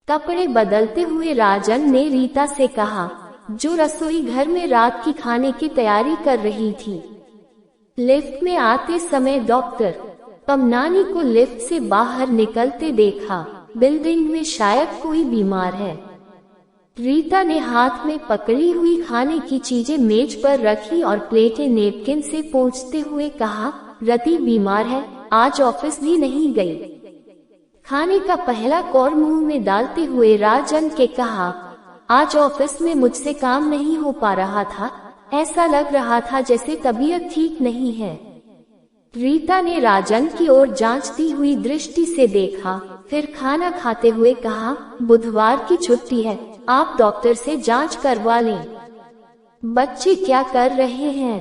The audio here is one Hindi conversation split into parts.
कपड़े बदलते हुए राजन ने रीता से कहा, जो रसोई घर में रात की खाने की तैयारी कर रही थी। लिफ्ट में आते समय डॉक्टर पमनानी को लिफ्ट से बाहर निकलते देखा। बिल्डिंग में शायद कोई बीमार है। रीता ने हाथ में पकड़ी हुई खाने की चीजें मेज पर रखी और प्लेटें नेपकिन से पोंछते हुए कहा, रति बीमार है, आज ऑफिस भी नहीं गई। खाने का पहला कौर मुंह में डालते हुए राजन के कहा, आज ऑफिस में मुझसे काम नहीं हो पा रहा था, ऐसा लग रहा था जैसे तबीयत ठीक नहीं है। रीता ने राजन की ओर जांचती हुई दृष्टि से देखा, फिर खाना खाते हुए कहा, बुधवार की छुट्टी है, आप डॉक्टर से जांच करवा लें। बच्चे क्या कर रहे हैं?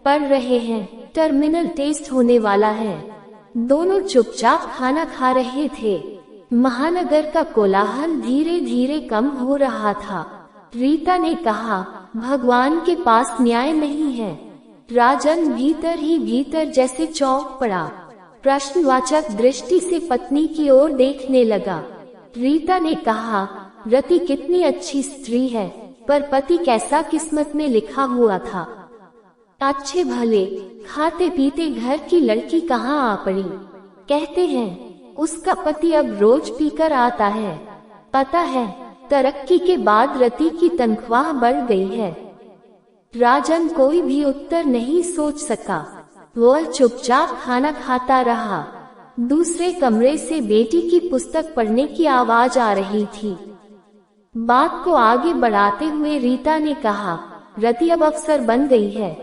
पढ़ रहे हैं, टर्मिनल टेस्ट होने वाला है। दोनों चुपचाप खाना खा रहे थे। महानगर का कोलाहल धीरे धीरे कम हो रहा था। रीता ने कहा, भगवान के पास न्याय नहीं है। राजन भीतर ही भीतर जैसे चौंक पड़ा। प्रश्नवाचक दृष्टि से पत्नी की ओर देखने लगा। रीता ने कहा, रति कितनी अच्छी स्त्री है, पर पति कैसा किस्मत में लिखा हुआ था। अच्छे भले खाते पीते घर की लड़की कहाँ आ पड़ी। कहते हैं उसका पति अब रोज पीकर आता है। पता है, तरक्की के बाद रति की तनख्वाह बढ़ गई है। राजन कोई भी उत्तर नहीं सोच सका। वह चुपचाप खाना खाता रहा। दूसरे कमरे से बेटी की पुस्तक पढ़ने की आवाज आ रही थी। बात को आगे बढ़ाते हुए रीता ने कहा, रति अब अफसर बन गई है,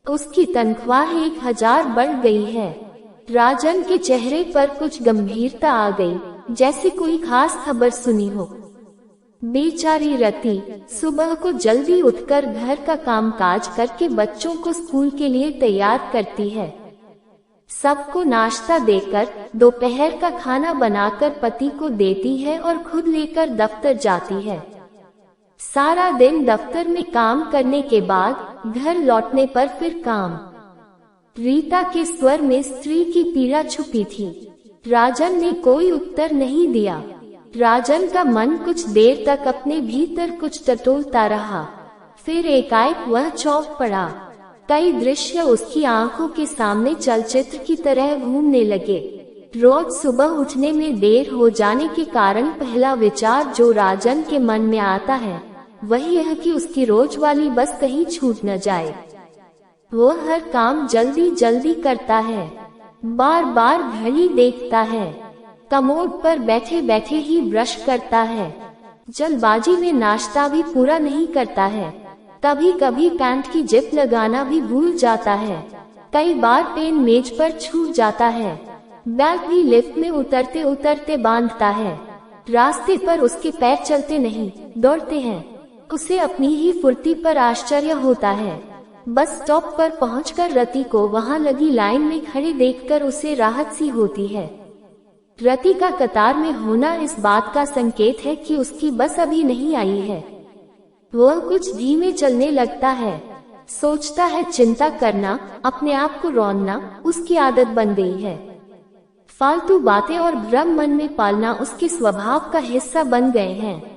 उसकी तनख्वाह 1000 बढ़ गई है। राजन के चेहरे पर कुछ गंभीरता आ गई, जैसे कोई खास खबर सुनी हो। बेचारी रति सुबह को जल्दी उठकर घर का कामकाज करके बच्चों को स्कूल के लिए तैयार करती है। सबको नाश्ता देकर दोपहर का खाना बनाकर पति को देती है और खुद लेकर दफ्तर जाती है। सारा दिन दफ्तर में काम करने के बाद घर लौटने पर फिर काम। रीता के स्वर में स्त्री की पीड़ा छुपी थी। राजन ने कोई उत्तर नहीं दिया। राजन का मन कुछ देर तक अपने भीतर कुछ टटोलता रहा। फिर एकाएक वह चौंक पड़ा। कई दृश्य उसकी आंखों के सामने चलचित्र की तरह घूमने लगे। रोज सुबह उठने में देर हो जाने के कारण पहला विचार जो राजन के मन में आता है वही है कि उसकी रोज वाली बस कहीं छूट न जाए। वो हर काम जल्दी जल्दी करता है, बार बार घड़ी देखता है, कमोड पर बैठे बैठे ही ब्रश करता है, जल्दबाजी में नाश्ता भी पूरा नहीं करता है, कभी कभी पैंट की जिप लगाना भी भूल जाता है, कई बार पेन मेज पर छूट जाता है, बैग भी लिफ्ट में उतरते उतरते बांधता है। रास्ते पर उसके पैर चलते नहीं, दौड़ते हैं। उसे अपनी ही फुर्ती पर आश्चर्य होता है। बस स्टॉप पर पहुंचकर रति को वहां लगी लाइन में खड़े देखकर उसे राहत सी होती है। रति का कतार में होना इस बात का संकेत है कि उसकी बस अभी नहीं आई है। वह कुछ धीमे चलने लगता है। सोचता है चिंता करना, अपने आप को रौंदना उसकी आदत बन गई है। फालतू बातें और भ्रम मन में पालना उसके स्वभाव का हिस्सा बन गए हैं।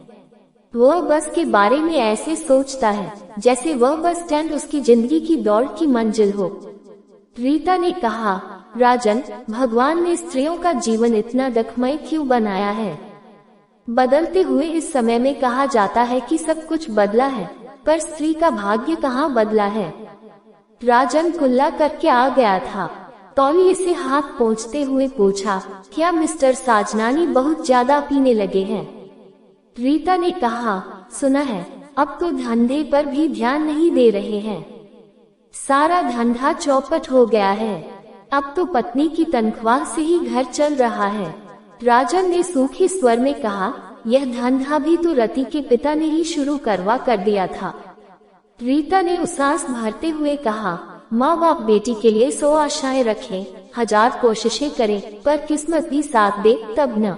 वह बस के बारे में ऐसे सोचता है जैसे वह बस स्टैंड उसकी जिंदगी की दौड़ की मंजिल हो। रीता ने कहा, राजन, भगवान ने स्त्रियों का जीवन इतना दुखमय क्यों बनाया है? बदलते हुए इस समय में कहा जाता है कि सब कुछ बदला है, पर स्त्री का भाग्य कहाँ बदला है? राजन कुल्ला करके आ गया था। तौलिए से हाथ पोंछते हुए पूछा, क्या मिस्टर साजनानी बहुत ज्यादा पीने लगे हैं? रीता ने कहा, सुना है, अब तो धंधे पर भी ध्यान नहीं दे रहे हैं। सारा धंधा चौपट हो गया है। अब तो पत्नी की तनख्वाह से ही घर चल रहा है। राजन ने सूखे स्वर में कहा, यह धंधा भी तो रति के पिता ने ही शुरू करवा कर दिया था। रीता ने उसास भरते हुए कहा, माँ बाप बेटी के लिए 100 आशाएं रखें, 1000 कोशिशें करें, पर किस्मत भी साथ दे तब न।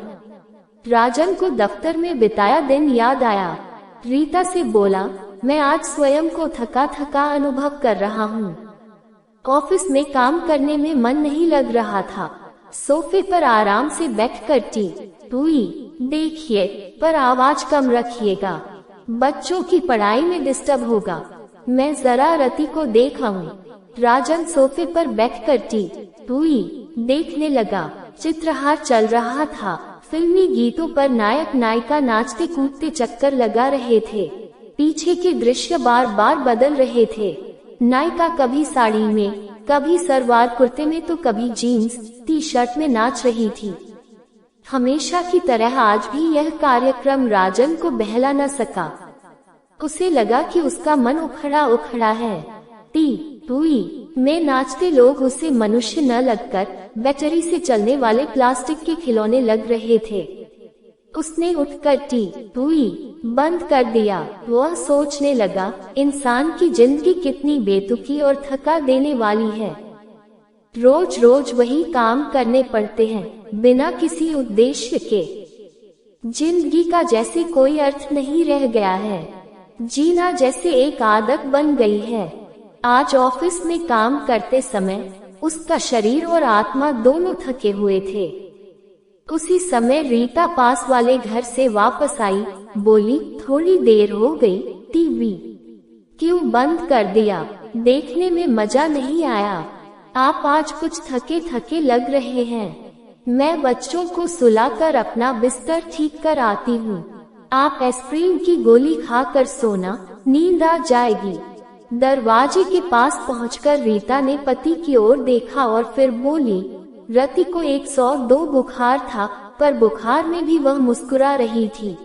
राजन को दफ्तर में बिताया दिन याद आया। रीता से बोला, मैं आज स्वयं को थका थका अनुभव कर रहा हूँ। ऑफिस में काम करने में मन नहीं लग रहा था। सोफे पर आराम से बैठकर टी हुई। देखिए, पर आवाज कम रखिएगा, बच्चों की पढ़ाई में डिस्टर्ब होगा। मैं जरा रति को देख आऊं। राजन सोफे पर बैठकर हुई देखने लगा। चित्रहार चल रहा था। फिल्मी गीतों पर नायक नायिका नाचते कूदते चक्कर लगा रहे थे। पीछे के दृश्य बार बार बदल रहे थे। नायिका कभी साड़ी में, कभी सलवार कुर्ते में तो कभी जीन्स टी शर्ट में नाच रही थी। हमेशा की तरह आज भी यह कार्यक्रम राजन को बहला न सका। उसे लगा कि उसका मन उखड़ा उखड़ा है। हुई में नाचते लोग उसे मनुष्य न लगकर बैटरी से चलने वाले प्लास्टिक के खिलौने लग रहे थे। उसने उठकर हुई बंद कर दिया। वह सोचने लगा, इंसान की जिंदगी कितनी बेतुकी और थका देने वाली है। रोज रोज वही काम करने पड़ते हैं बिना किसी उद्देश्य के। जिंदगी का जैसे कोई अर्थ नहीं रह गया है। जीना जैसे एक आदत बन गई है। आज ऑफिस में काम करते समय उसका शरीर और आत्मा दोनों थके हुए थे। उसी समय रीता पास वाले घर से वापस आई। बोली, थोड़ी देर हो गई, टीवी क्यों बंद कर दिया? देखने में मजा नहीं आया। आप आज कुछ थके थके लग रहे हैं। मैं बच्चों को सुलाकर अपना बिस्तर ठीक कर आती हूँ। आप एस्प्रिन की गोली खाकर सोना, नींद आ जाएगी। दरवाजे के पास पहुंचकर रीता ने पति की ओर देखा और फिर बोली, रति को 102 बुखार था, पर बुखार में भी वह मुस्कुरा रही थी।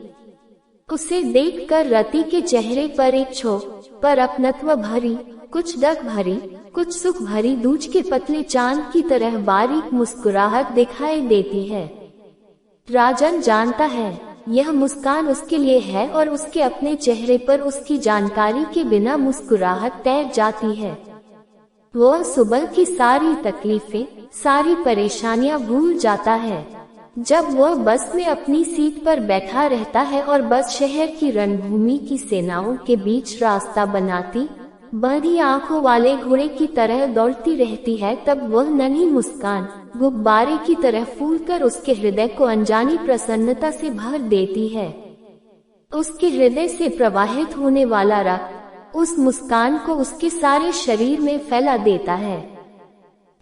उसे देखकर रति के चेहरे पर एक पर अपनत्व भरी, कुछ डग भरी, कुछ सुख भरी दूज के पतले चांद की तरह बारीक मुस्कुराहट दिखाई देती है। राजन जानता है यह मुस्कान उसके लिए है और उसके अपने चेहरे पर उसकी जानकारी के बिना मुस्कुराहट तैर जाती है। वह सुबह की सारी तकलीफें, सारी परेशानियां भूल जाता है। जब वह बस में अपनी सीट पर बैठा रहता है और बस शहर की रणभूमि की सेनाओं के बीच रास्ता बनाती, बड़ी आंखों वाले घोड़े की तरह दौड़ती रहती है, तब वह नन्ही मुस्कान गुब्बारे की तरह फूलकर उसके हृदय को अनजानी प्रसन्नता से भर देती है। उसके हृदय से प्रवाहित होने वाला रक्त उस मुस्कान को उसके सारे शरीर में फैला देता है।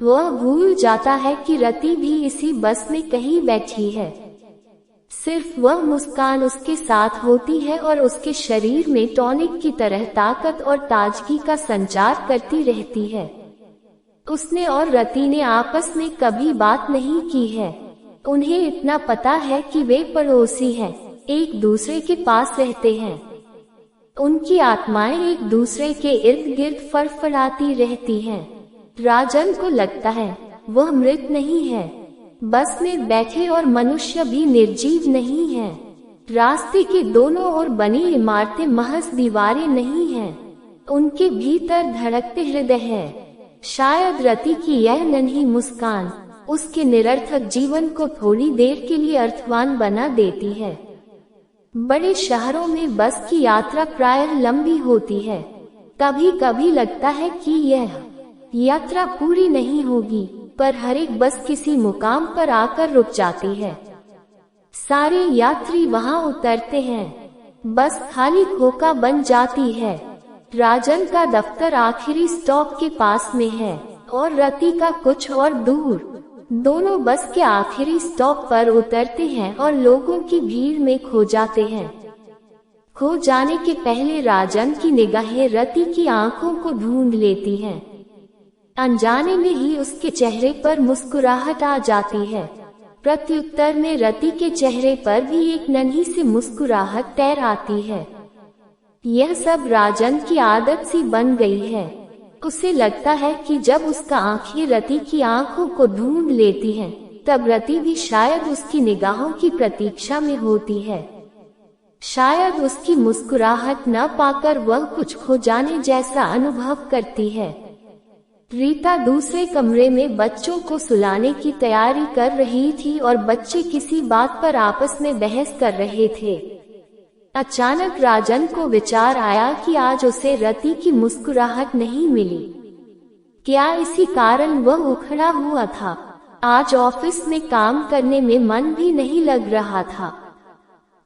वह भूल जाता है कि रति भी इसी बस में कहीं बैठी है। सिर्फ वह मुस्कान उसके साथ होती है और उसके शरीर में टॉनिक की तरह ताकत और ताजगी का संचार करती रहती है। उसने और रति ने आपस में कभी बात नहीं की है। उन्हें इतना पता है कि वे पड़ोसी हैं, एक दूसरे के पास रहते हैं। उनकी आत्माएं एक दूसरे के इर्द गिर्द फड़फड़ाती रहती हैं। राजन को लगता है वह मृत नहीं है। बस में बैठे और मनुष्य भी निर्जीव नहीं है। रास्ते के दोनों ओर बनी इमारतें महज दीवारें नहीं हैं, उनके भीतर धड़कते हृदय है। शायद रति की यह नन्ही मुस्कान उसके निरर्थक जीवन को थोड़ी देर के लिए अर्थवान बना देती है। बड़े शहरों में बस की यात्रा प्रायः लंबी होती है। कभी कभी लगता है कि यह यात्रा पूरी नहीं होगी, पर हर एक बस किसी मुकाम पर आकर रुक जाती है। सारे यात्री वहां उतरते हैं। बस खाली खोखा बन जाती है। राजन का दफ्तर आखिरी स्टॉप के पास में है और रति का कुछ और दूर। दोनों बस के आखिरी स्टॉप पर उतरते हैं और लोगों की भीड़ में खो जाते हैं। खो जाने के पहले राजन की निगाहें रति की आंखों को ढूंढ लेती हैं। अनजाने में ही उसके चेहरे पर मुस्कुराहट आ जाती है। प्रत्युत्तर में रति के चेहरे पर भी एक नन्ही सी मुस्कुराहट तैर आती है। यह सब राजन की आदत सी बन गई है। उसे लगता है कि जब उसका आंखें रति की आंखों को ढूंढ लेती हैं, तब रति भी शायद उसकी निगाहों की प्रतीक्षा में होती है। शायद उसकी मुस्कुराहट न पाकर वह कुछ खो जाने जैसा अनुभव करती है। रीता दूसरे कमरे में बच्चों को सुलाने की तैयारी कर रही थी और बच्चे किसी बात पर आपस में बहस कर रहे थे। अचानक राजन को विचार आया कि आज उसे रति की मुस्कुराहट नहीं मिली। क्या इसी कारण वह उखड़ा हुआ था? आज ऑफिस में काम करने में मन भी नहीं लग रहा था।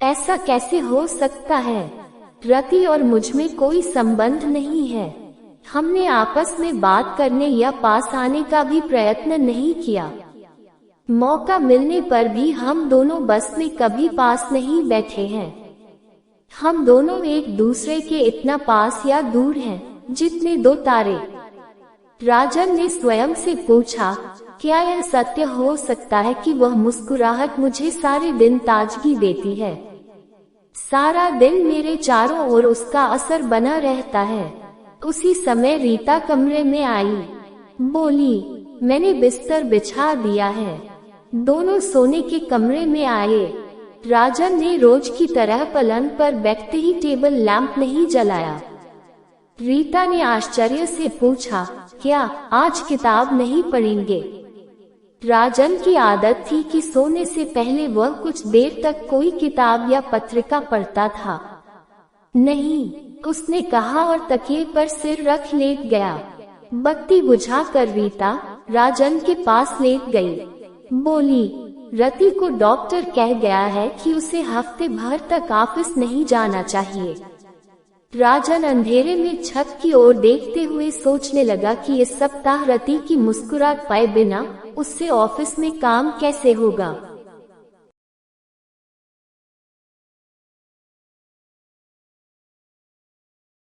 ऐसा कैसे हो सकता है? रति और मुझ में कोई संबंध नहीं है। हमने आपस में बात करने या पास आने का भी प्रयत्न नहीं किया। मौका मिलने पर भी हम दोनों बस में कभी पास नहीं बैठे हैं। हम दोनों एक दूसरे के इतना पास या दूर हैं, जितने दो तारे। राजन ने स्वयं से पूछा, क्या यह सत्य हो सकता है कि वह मुस्कुराहट मुझे सारे दिन ताजगी देती है? सारा दिन मेरे चारों ओर उसका असर बना रहता है। उसी समय रीता कमरे में आई, बोली, मैंने बिस्तर बिछा दिया है। दोनों सोने के कमरे में आए। राजन ने रोज की तरह पलंग पर बैठते ही टेबल लैंप नहीं जलाया। रीता ने आश्चर्य से पूछा, क्या आज किताब नहीं पढ़ेंगे? राजन की आदत थी कि सोने से पहले वह कुछ देर तक कोई किताब या पत्रिका पढ़ता था। नहीं, उसने कहा और तकिए पर सिर रख लेट गया। बत्ती बुझाकर रीता राजन के पास लेट गई। बोली, रति को डॉक्टर कह गया है कि उसे हफ्ते भर तक ऑफिस नहीं जाना चाहिए। राजन अंधेरे में छत की ओर देखते हुए सोचने लगा कि इस सप्ताह रति की मुस्कुराहट पाए बिना उससे ऑफिस में काम कैसे होगा।